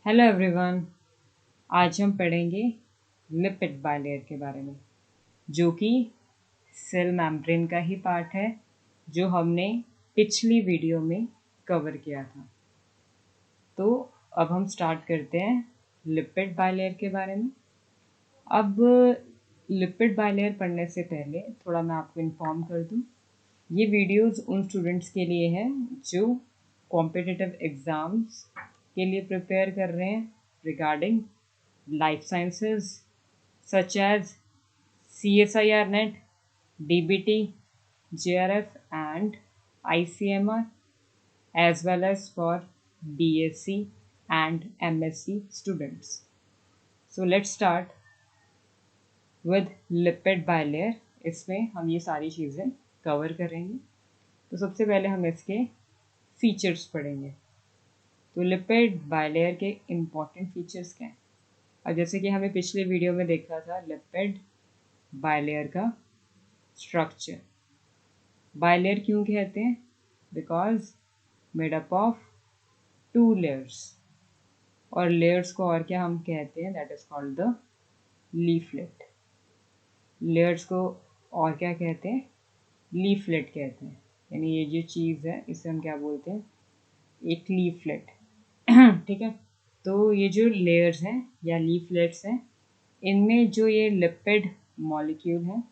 Hello everyone. आज हम पढ़ेंगे लिपिड बायलेयर के बारे में, जो कि सेल मेम्ब्रेन का ही पार्ट है, जो हमने पिछली वीडियो में कवर किया था। तो अब हम स्टार्ट करते हैं लिपिड बायलेयर के बारे में। अब लिपिड बायलेयर पढ़ने से पहले थोड़ा मैं आपको इन्फॉर्म कर दूं, ये वीडियोस उन स्टूडेंट्स के लिए है जो कॉम्पिटिटिव एग्ज़ाम्स के लिए प्रिपेयर कर रहे हैं regarding life sciences such as CSIR NET, DBT, JRF and ICMR, as well as for BSc and MSc students. So let's start with lipid bilayer। इसमें हम ये सारी चीज़ें कवर करेंगे। तो सबसे पहले हम इसके फीचर्स पढ़ेंगे। तो लिपिड बायलेयर के इम्पॉर्टेंट फीचर्स क्या हैं? अब जैसे कि हमें पिछले वीडियो में देखा था लिपिड बायलेयर का स्ट्रक्चर। बायलेयर क्यों कहते हैं? Because made up of 2 layers, और लेयर्स को और क्या हम कहते हैं? That is called the leaflet. Layers को और क्या कहते हैं? लीफलेट कहते हैं। यानी ये जो चीज़ है इसे हम क्या बोलते हैं? एक लीफलेट। ठीक है। तो ये जो लेयर्स हैं या लीफलेट्स हैं, इनमें जो ये लिपिड मॉलिक्यूल हैं,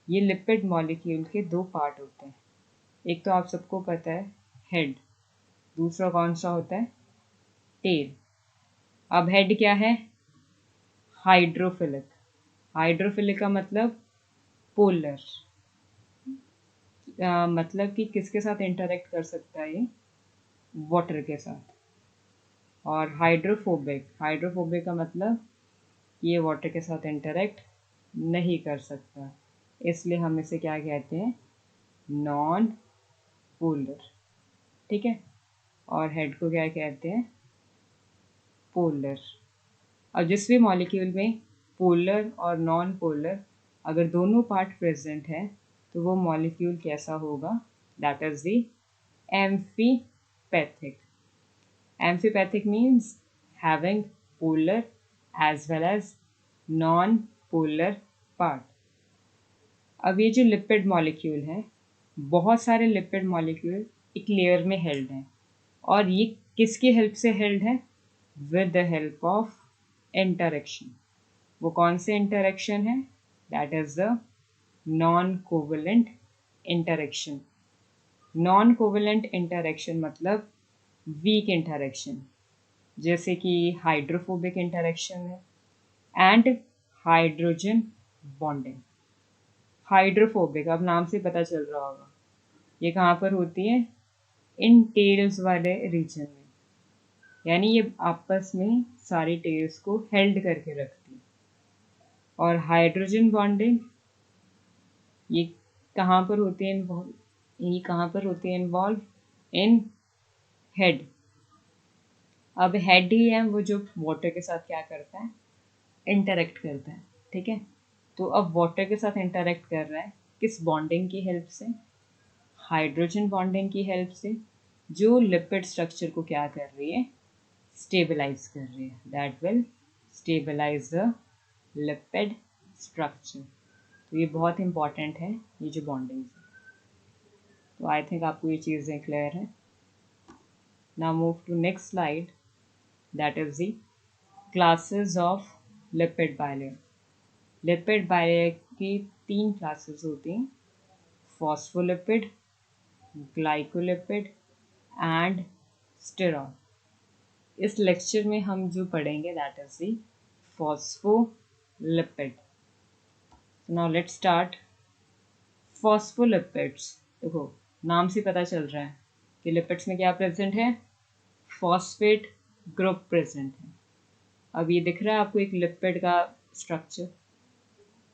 ये लिपिड मॉलिक्यूल के 2 पार्ट होते हैं। एक तो आप सबको पता है हेड, दूसरा कौन सा होता है? टेल। अब हेड क्या है? हाइड्रोफिलिक। हाइड्रोफिलिक का मतलब पोलर, मतलब कि किसके साथ इंटरेक्ट कर सकता है ये? वाटर के साथ। और हाइड्रोफोबिक, हाइड्रोफोबिक का मतलब ये वाटर के साथ इंटरेक्ट नहीं कर सकता, इसलिए हम इसे क्या कहते हैं? Non polar. ठीक है। और हेड को क्या कहते हैं? पोलर। और जिस भी मॉलिक्यूल में पोलर और नॉन पोलर अगर दोनों पार्ट प्रेजेंट है तो वो मॉलिक्यूल कैसा होगा? That is the amphipathic. Amphipathic means having polar as well as non polar part. अब ये जो लिपिड मॉलिक्यूल है, बहुत सारे लिपिड मॉलिक्यूल एक लेयर में हेल्ड हैं, और ये किसकी हेल्प से हेल्ड है? With the help of interaction. वो कौन से इंटरेक्शन है? That is the non covalent interaction. Non covalent interaction मतलब वीक इंटरेक्शन, जैसे कि हाइड्रोफोबिक इंटरेक्शन है एंड हाइड्रोजन बॉन्डिंग। हाइड्रोफोबिक, अब नाम से पता चल रहा होगा, ये कहाँ पर होती है? इन टेल्स वाले रीजन में, यानी ये आपस में सारी टेल्स को हेल्ड करके रखती है। और हाइड्रोजन बॉन्डिंग ये कहाँ पर होती है इन्वॉल्व? ये कहाँ पर होती है इन्वॉल्व? In head. अब हेड ही है वो जो वाटर के साथ क्या करता है? इंटरेक्ट करता है। ठीक है। तो अब वाटर के साथ इंटरेक्ट कर रहा है किस बॉन्डिंग की हेल्प से? हाइड्रोजन बॉन्डिंग की हेल्प से, जो लिपिड स्ट्रक्चर को क्या कर रही है? स्टेबलाइज कर रही है। That will stabilize the lipid structure. तो ये बहुत इंपॉर्टेंट है, ये जो बॉन्डिंग है। तो आई थिंक आपको ये चीज़ें क्लियर है। Now move to next slide, that is the classes of lipid bilayer. Lipid bilayer की 3 क्लासेस होती हैं: फॉस्फोलिपिड, ग्लाइकोलिपिड एंड स्टेरॉल। इस लेक्चर में हम जो पढ़ेंगे that is the phospholipid. Now let's start. Phospholipids, देखो नाम से पता चल रहा है कि लिपिड्स में क्या प्रेजेंट है? फॉस्फेट ग्रुप प्रेजेंट है। अब ये दिख रहा है आपको एक लिपिड का स्ट्रक्चर।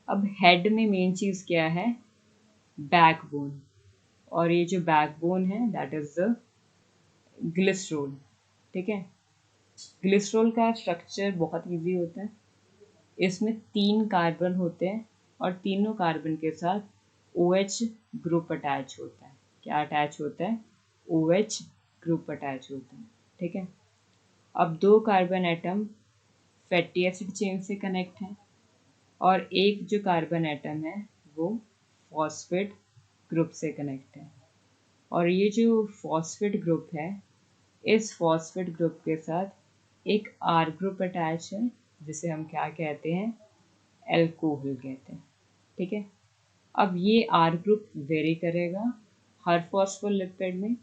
अब हेड में मेन चीज़ क्या है? बैकबोन। और ये जो बैकबोन है दैट इज द ग्लिसरोल। ठीक है। ग्लिसरोल का स्ट्रक्चर बहुत इजी होता है। इसमें 3 कार्बन होते हैं और तीनों कार्बन के साथ OH ग्रुप अटैच होता है। क्या अटैच होता है? OH ग्रुप अटैच होता है। ठीक है। अब 2 carbon atom fatty acid chain से कनेक्ट हैं और एक जो कार्बन एटम है वो फॉस्फेट ग्रुप से कनेक्ट है। और ये जो फॉस्फेट ग्रुप है, इस फॉस्फेट ग्रुप के साथ एक आर ग्रुप अटैच है जिसे हम क्या कहते हैं, एल्कोहल कहते हैं। ठीक है, अब ये आर ग्रुप वेरी करेगा हर फॉस्फोलिपिड में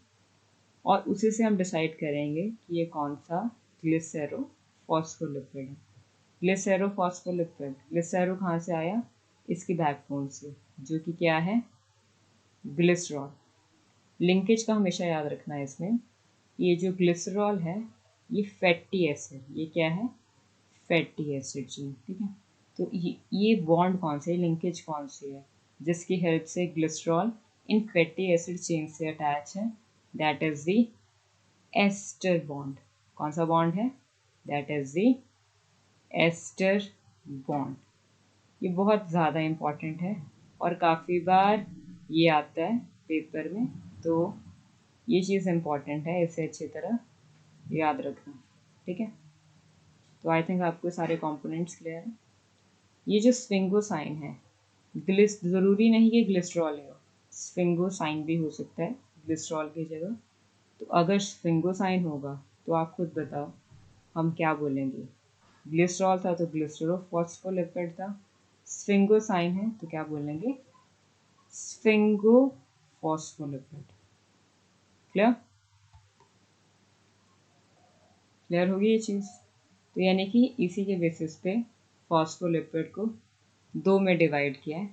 और उसी से हम डिसाइड करेंगे कि ये कौन सा ग्लिसरो फॉस्फोलिपिड है। ग्लिसरो फॉस्फोलिपिड, ग्लिसरो कहाँ से आया, इसकी बैकबोन से, जो कि क्या है, ग्लिसरॉल। लिंकेज का हमेशा याद रखना है इसमें। ये जो ग्लिसरॉल है ये फैटी एसिड, ये क्या है, फैटी एसिड चेन। ठीक है, तो ये बॉन्ड कौन सी है, लिंकेज कौन सी है जिसकी हेल्प से ग्लिसरॉल इन फैटी एसिड चेन से अटैच है, that is the ester bond. कौन सा बॉन्ड है, that is the ester bond. ये बहुत ज़्यादा इम्पॉर्टेंट है और काफ़ी बार ये आता है पेपर में, तो ये चीज़ इम्पॉर्टेंट है, इसे अच्छी तरह याद रखना। ठीक है, तो आई थिंक आपको सारे कंपोनेंट्स क्लियर हैं। ये जो स्फिंगोसाइन है, ग्लिस ज़रूरी नहीं कि ग्लिसरॉल हो, स्फिंगोसाइन भी हो सकता है ग्लिसरॉल की जगह। तो अगर स्फिंगोसाइन होगा तो आप खुद बताओ हम क्या बोलेंगे, ग्लिसरॉल था तो ग्लिसरोफॉस्फोलिपिड था, स्फिंगोसाइन है तो क्या बोलेंगे, स्फिंगोफॉस्फोलिपिड। क्लियर, क्लियर होगी ये चीज़। तो यानी कि इसी के बेसिस पे फॉस्फोलिपिड को 2 में डिवाइड किया है,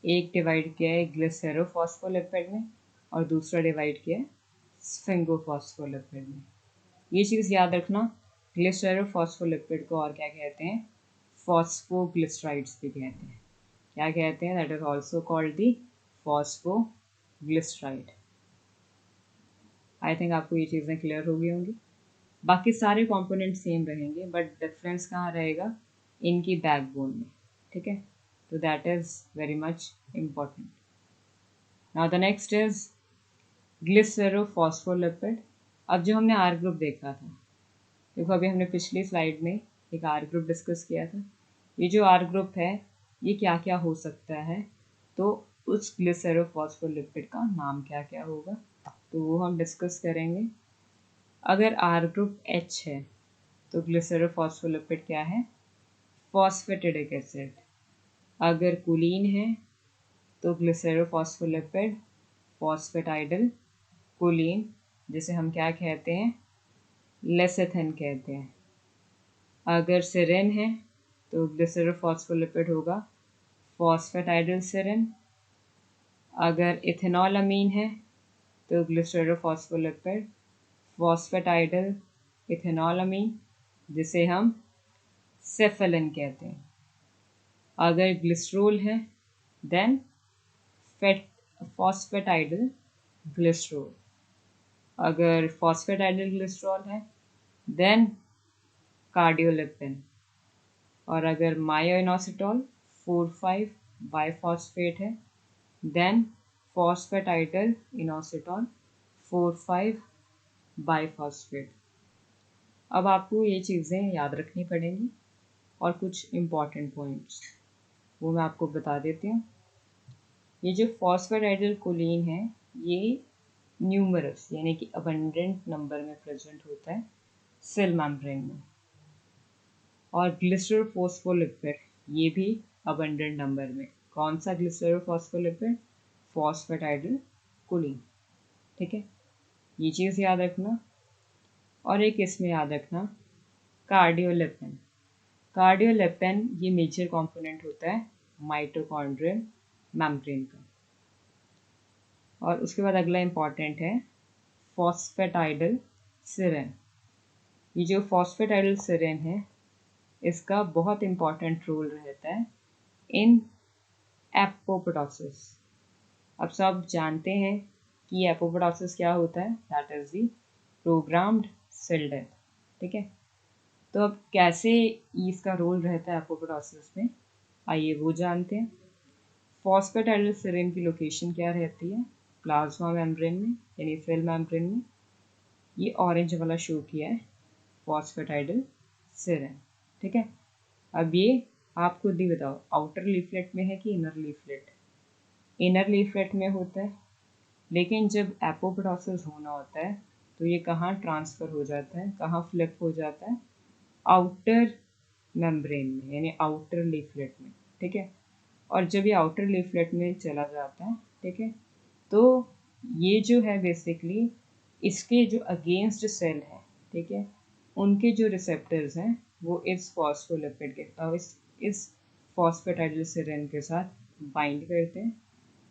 एक डिवाइड किया है ग्लिसरोफॉस्फोलिपिड में और दूसरा डिवाइड किया है स्फिंगोफॉस्फोलिपिड में। ये चीज़ याद रखना, ग्लिसरोफॉस्फोलिपिड को और क्या कहते हैं, फॉस्फोग्लिसराइड्स भी कहते हैं। क्या कहते हैं, that is also called the phosphoglyceride. I think आपको ये चीज़ें क्लियर हो गई होंगी। बाकी सारे कंपोनेंट सेम रहेंगे बट डिफरेंस कहाँ रहेगा, इनकी बैकबोन में। ठीक है, तो that is very much important. Now the next is glycerophospholipid. अब जो हमने आर ग्रुप देखा था, देखो अभी हमने पिछली स्लाइड में एक आर ग्रुप डिस्कस किया था। ये जो आर ग्रुप है ये क्या क्या हो सकता है, तो उस ग्लिसरोफॉस्फोलिपिड का नाम क्या क्या होगा, तो वो हम डिस्कस करेंगे। अगर आर ग्रुप एच है तो ग्लिसरोफॉस्फोलिपिड क्या है, फॉस्फेटिडिक एसिड। अगर कुलीन है तो ग्लिसरोफॉस्फोलिपिड फॉस्फेटाइडल कुलीन, जिसे हम क्या कहते हैं, लेसेथिन कहते हैं। अगर सेरेन है तो ग्लिसरोफॉस्फोलिपिड होगा फॉस्फेटाइडल सेरेन। अगर इथेनॉल अमीन है तो ग्लिसरोफॉस्फोलिपिड फॉस्फेटाइडल इथेनॉल अमीन, जिसे हम सेफेलिन कहते हैं। अगर ग्लिसरोल है देन फेट फॉस्फेटाइडल ग्लिसरोल। अगर फॉस्फेटाइडल ग्लिसरॉल है देन कार्डियोलिपिन। और अगर मायोइनोसिटॉल 4,5 बाइफॉस्फेट है देन फॉस्फेटाइडल इनोसिटॉल 4,5 बाइफॉस्फेट। अब आपको ये चीज़ें याद रखनी पड़ेंगी और कुछ इम्पॉर्टेंट पॉइंट्स वो मैं आपको बता देती हूँ। ये जो फॉस्फेटाइडल कोलीन है ये न्यूमरस यानी कि अबंडेंट नंबर में प्रेजेंट होता है सेल मेम्ब्रेन में, और ग्लिसरोफॉस्फोलिपिड ये भी अबंडेंट नंबर में। कौन सा ग्लिसरोफॉस्फोलिपिड, फॉस्फेटाइडल कोलीन। ठीक है, ये चीज़ याद रखना। और एक इसमें याद रखना कार्डियोलिपिन। कार्डियोलिपिन ये मेजर कंपोनेंट होता है माइटोकॉन्ड्रियल मेम्ब्रेन का। और उसके बाद अगला इंपॉर्टेंट है फॉस्फेटाइडल सेरेन। ये जो फॉस्फेटाइडल सेरेन है इसका बहुत इम्पॉर्टेंट रोल रहता है इन एपोप्टोसिस। अब सब जानते हैं कि एपोप्टोसिस क्या होता है, that is the programmed cell death. ठीक है, तो अब कैसे इसका रोल रहता है एपोप्टोसिस में, आइए वो जानते हैं। फॉस्फेटाइडल सेरेन की लोकेशन क्या रहती है, प्लाज्मा मेम्ब्रेन में यानी सेल मेम्ब्रेन में। ये ऑरेंज वाला शो किया है फॉस्फेटाइडल सेरेन। ठीक है, अब ये आप खुद ही बताओ आउटर लीफलेट में है कि इनर लीफलेट? इनर लीफलेट में होता है, लेकिन जब एपोप्टोसिस होना होता है तो ये कहाँ ट्रांसफ़र हो जाता है, कहाँ फ्लिप हो जाता है? आउटर मेम्ब्रेन में, यानी आउटर लीफलेट में। ठीक है, और जब ये आउटर लीफलेट में चला जाता है, ठीक है, तो ये जो है बेसिकली इसके जो अगेंस्ट सेल है, ठीक है, उनके जो रिसेप्टर्स हैं वो इस फॉस्फोलिपिड के इस फॉस्फेटाइडल सेरेन के साथ बाइंड करते हैं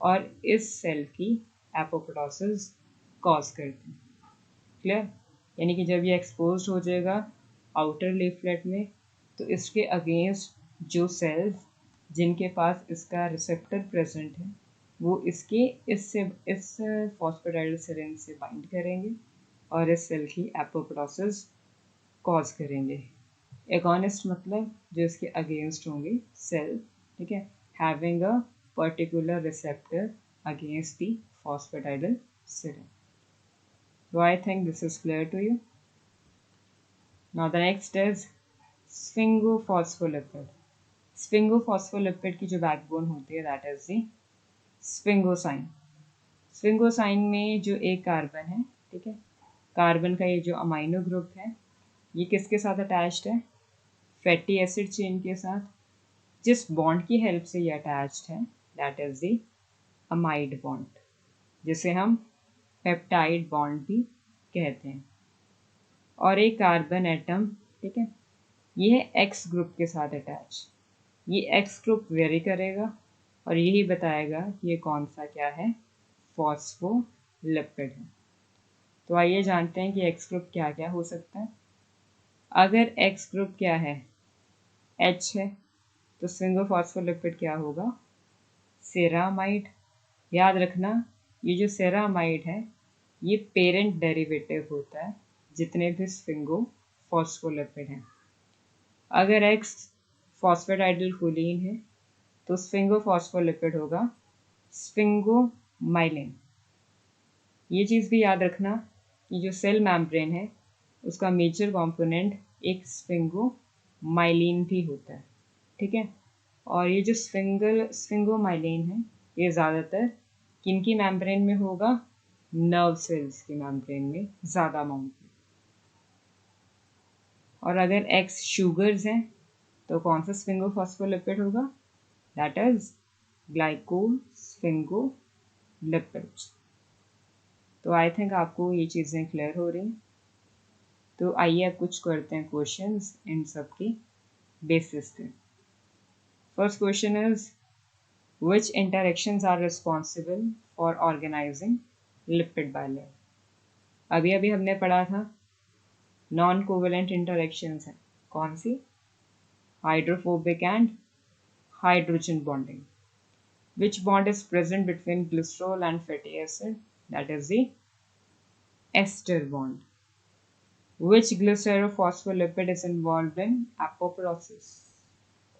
और इस सेल की एपोप्टोसिस कॉज करते हैं। क्लियर? यानी कि जब ये एक्सपोज हो जाएगा आउटर लीफलेट में तो इसके अगेंस्ट जो सेल्स जिनके पास इसका रिसेप्टर प्रेजेंट है वो इस फॉस्फेटाइडल सेरेन से बाइंड करेंगे और इस सेल की एपोप्टोसिस कॉज करेंगे। एगोनिस्ट मतलब जो इसके अगेंस्ट होंगे सेल, ठीक है, having a particular receptor against the phosphatidal serum. So I think this is clear to you. Now the next is sphingophospholipid. Sphingophospholipid की जो बैकबोन होती है that is the sphingosine. Sphingosine में जो एक कार्बन है, ठीक है, कार्बन का ये जो अमाइनो ग्रुप है ये किसके साथ अटैच्ड है? फैटी एसिड चेन के साथ। जिस बॉन्ड की हेल्प से ये अटैच्ड है that is the amide bond, जिसे हम पेप्टाइड बॉन्ड भी कहते हैं। और एक कार्बन एटम, ठीक है, ये है एक्स ग्रुप के साथ अटैच। ये एक्स ग्रुप वेरी करेगा और यही बताएगा कि ये कौन सा क्या है, फॉस्फोलिपिड है। तो आइए जानते हैं कि एक्स ग्रुप क्या क्या हो सकता है। अगर एक्स ग्रुप क्या है, एच है, तो स्फिंगोफॉस्फोलिपिड क्या होगा, सेरामाइड। याद रखना ये जो सेरामाइड है ये पेरेंट डेरिवेटिव होता है जितने भी स्फिंगोफॉस्फोलिपिड हैं। अगर एक्स फॉस्फेटाइडल कोलिन है तो स्फिंगोफॉस्फोलिपिड होगा स्फिंगोमाइलिन। ये चीज़ भी याद रखना कि जो सेल मेम्ब्रेन है उसका मेजर कंपोनेंट एक स्फिंगोमाइलिन भी होता है। ठीक है, और ये जो स्फिंगोमाइलिन है ये ज़्यादातर किनकी मेम्ब्रेन में होगा, नर्व सेल्स की मेम्ब्रेन में ज़्यादा अमाउंट में। और अगर एक्स शुगर्स हैं तो कौन सा स्फिंगोफॉस्फोलिपिड होगा, दैट इज ग्लाइकोस्फिंगोलिपिड्स। तो आई थिंक आपको ये चीज़ें क्लियर हो रही हैं। तो आइए अब कुछ करते हैं क्वेश्चंस इन सब की बेसिस पे। First question is which interactions are responsible for organizing lipid bilayer? अभी अभी हमने पढ़ा था नॉन कोवेलेंट इंटरेक्शंस हैं, कौन सी, hydrophobic and hydrogen bonding. which bond is present between glycerol and fatty acid, that is the ester bond. which glycerophospholipid is involved in apoptosis?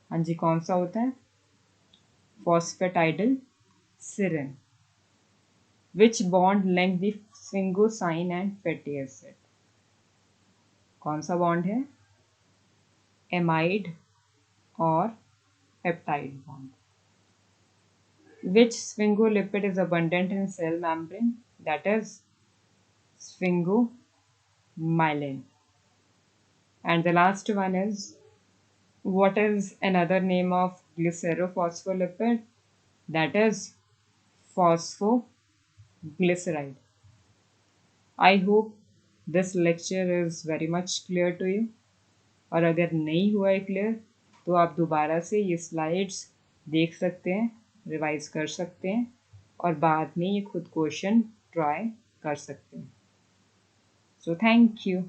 हाँ जी, कौन सा होता है, फॉस्फेटाइडल सेरेन। Which bond link the sphingosine and fatty acid? कौन सा bond है, amide और peptide bond. Which sphingolipid is abundant in cell membrane? That is sphingomyelin. And the last one is, what is another name of glycerophospholipid? That is phosphoglyceride. I hope this lecture is very much clear to you. और अगर नहीं हुआ है clear तो आप दोबारा से ये स्लाइड्स देख सकते हैं, रिवाइज कर सकते हैं और बाद में ये खुद क्वेश्चन ट्राई कर सकते हैं। So thank you.